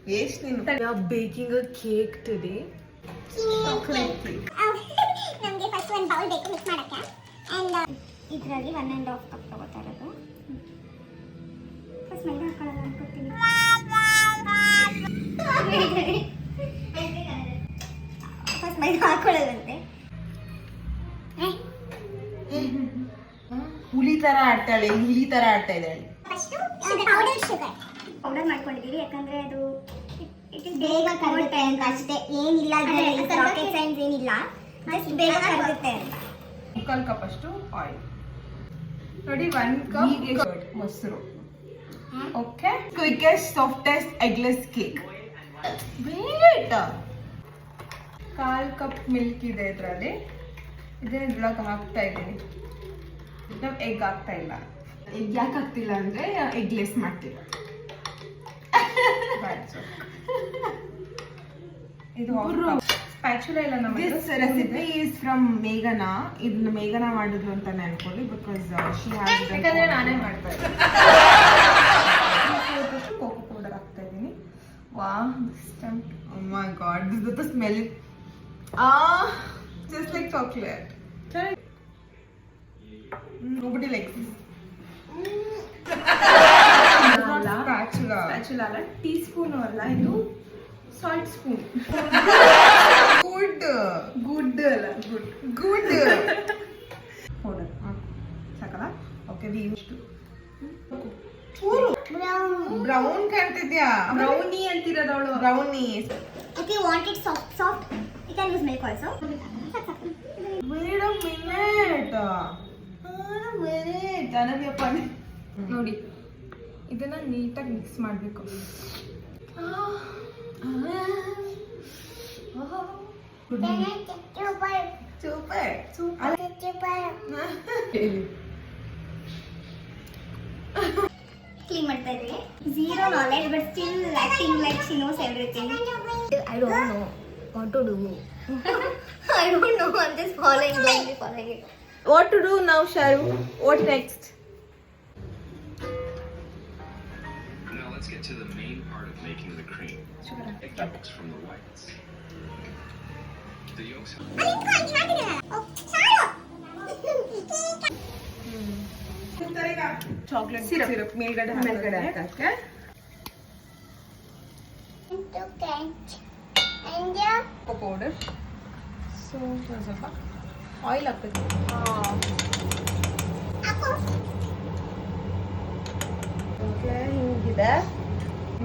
ಎಷ್ಟು ನೀನು? We are baking a cake today. Chocolate cake. ನಮಗೆ ಫಸ್ಟ್ ಒಂದು ಬೌಲ್ ಬೇಕು ಮಿಕ್ಸ್ ಮಾಡಕ್ಕೆ. ಅಂಡ್ ಇದರಲ್ಲಿ 1.5 ಕಪ್ ತಗೋತಾ ಇರೋದು. ಫಸ್ಟ್ ಮೈದಾ ಹಾಕೊಳ್ಳೋಣ ಅನ್ಕೋತೀನಿ. ಫಸ್ಟ್ ಮೈದಾ ಹಾಕೊಳ್ಳೋದಂತೆ. ಹುಲಿ ತರ ಆಡ್ತಾಳೆ, ಹುಲಿ ತರ ಆಡ್ತಾ ಇದ್ದಾಳೆ. ಫಸ್ಟ್ ಪೌಡರ್ ಶುಗರ್ ಪೌಡರ್ ಮಾಡ್ಕೊಂಡಿದ್ದೀವಿ, ಯಾಕಂದ್ರೆ ಅದು ಬೇಗ ಕರಗುತ್ತೆ ಅಂತ ಅಷ್ಟೇ, ಏನಿಲ್ಲ ರಾಕೆಟ್ ಸೈನ್ಸ್ ಏನಿಲ್ಲ, ಜಸ್ಟ್ ಬೇಗ ಕರಗುತ್ತೆ ಅಂತ. 1 ಕಪ್ ಅಷ್ಟು ಆಯಿಲ್ ನೋಡಿ, 1 ಕಪ್ ಮೊಸರು. Okay, quickest softest eggless cake. Wait, 1/4 cup milk ಇದೆ ಇದರಲ್ಲಿ. ಇದನ್ನ ಇದ್ರೊಳಗೆ ಹಾಕ್ತಾ ಇದ್ದೀನಿ. ನಾವು ಎಗ್ ಹಾಕ್ತಾ ಇಲ್ಲ. ಎಗ್ ಯಾಕೆ ಹಾಕ್ತಿಲ್ಲ ಅಂದ್ರೆ ಎಗ್ಲೆಸ್ ಮಾಡ್ತಿಲ್ಲ. ಇದು ಸ್ಪ್ಯಾಚುಲಾ ಇಲ್ಲ ನಮ್ಮ. ದಿಸ್ ರೆಸಿಪಿ ಈಸ್ ಫ್ರಮ್ ಮೇಘನಾ. ಇದನ್ನ ಮೇಘನಾ ಮಾಡಿದ್ರು ಅಂತಾನೆ ಅನ್ಕೊಳ್ಳಿ, ಬಿಕಾಸ್ ಶಿ ಹ್ಯಾಸ್. ಯಾಕಂದ್ರೆ ನಾನೇ ಮಾಡ್ತಾ ಇದ್ದೀನಿ. ಕೋಕೋ ಪೌಡರ್ ಹಾಕ್ತಾ ಇದ್ದೀನಿ. ವಾಹ್, oh my God, this is the smell. Just like chocolate. Nobody likes this. Spatula ಅಲ್ಲ, ಟೀ ಸ್ಪೂನ್ ಅಲ್ಲ, ಇದು ಸಾಲ್ಟ್ ಸ್ಪೂನ್. ಗುಡ್ ಅಲ್ಲ, ಗುಡ್ ಪೌಡರ್ ಸಾಕಲ್ಲ. Okay, we use to brown ಕಾಣ್ತಿದ್ಯಾ? ಬ್ರೌನಿ ಅಂತಿರೋದವಳು. Brownie. If you want it soft, you can use milk also. Wait a minute. ನೋಡಿ, ಇದನ್ನ ನೀಟಾಗಿ ಮಿಕ್ಸ್ ಮಾಡಬೇಕು. ಕ್ಲೀನ್ ಮಾಡ್ತಾ ಇದ್ದೀವಿ. Zero knowledge but still acting like she knows everything. I don't know what to do. I don't know, I'm just blindly following it. What to do now, Sharu? What next? Now let's get to the main part of making the cream. Take the yolks from the whites. The yolks. Chocolate syrup ಮೇಲ್ಗಡೆ ಹಾಕಕ್ಕೆ. Cocoa powder. So ಸ್ವಲ್ಪ oil ಹಾಕಬೇಕು. Okay, ಹಿಂಗಿದೆ.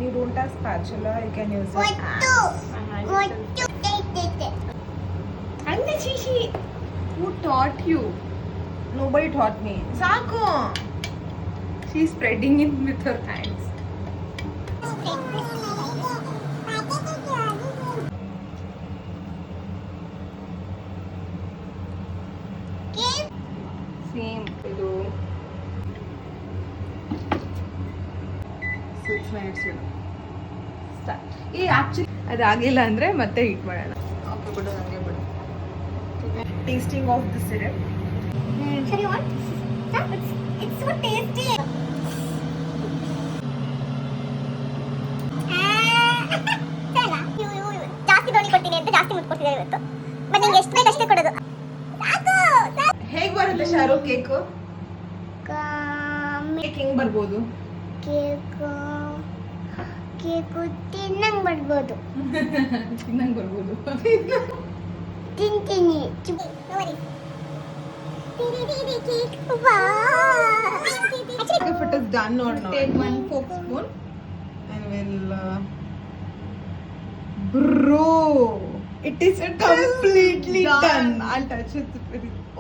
You don't have spatula, you can use it. Anna Chishi, who taught you? Nobody taught me. Saku. She's spreading it with her hands. Same. ಇದು 6 minutes start. Actually ಅದಾಗಿಲ್ಲ ಅಂದ್ರೆ ಮತ್ತೆ heat ಮಾಡೋಣ. Okay, ಬಿಡು, ಹಂಗೆ ಬಿಡು. Tasting of the syrup. Sure, you want? It's so tasty. ಜಾಸ್ತಿ ದೋಣಿ ಕೊಡ್ತೀನಿ ಅಂತ ಜಾಸ್ತಿ ಮುತ್ತು ಕೊಡ್ತಿದ್ದಾರೆ ಇವತ್ತು. ಬಟ್ ನಿಂಗೆ ಎಷ್ಟು ಬೇಕು ಅಷ್ಟೇ ಕೊಡೋದು. ಹೇಗೆ ಬರುತ್ತೆ ಶಾರು ಕೇಕು? ಕೇಕ್ ಹೆಂಗ್ ಬರ್ಬೋದು? ಕೇಕು ತಿನ್ನಂಗ್ ಬರ್ಬೋದು. ತಿನ್ನಂಗ್ ಬರ್ಬೋದು. ತಿಂತೀನಿ. If it is done or not. Take 1 fork spoon and we'll bro, it is completely done. I'll touch it.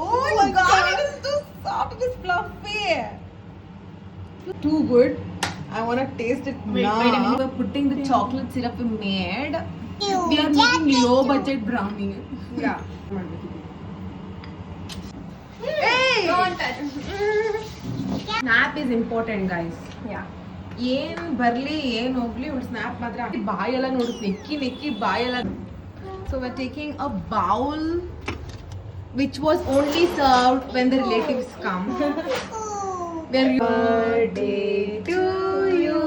Oh my god, it is too soft, it is fluffy. Too good. I want to taste it now. Wait a minute, we're putting the chocolate syrup we made. We are making low budget brownie. Yeah. Hey! Don't touch. Snap is important, guys. Yeah. ಏನ್ ಬರ್ಲಿ ಏನ್ ಹೋಗ್ಲಿ, ಒಂದು snap ಮಾತ್ರ. ಬಾಯೆಲ್ಲ ನೋಡಿ ನೆಕ್ಕಿ ಬಾಯೆಲ್ಲ. So we're taking a bowl which was only served when the relatives come. Birthday to you.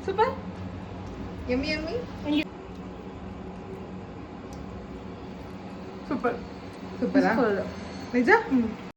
Super yummy yummy super ಸೂಪರಾ ನಿಜ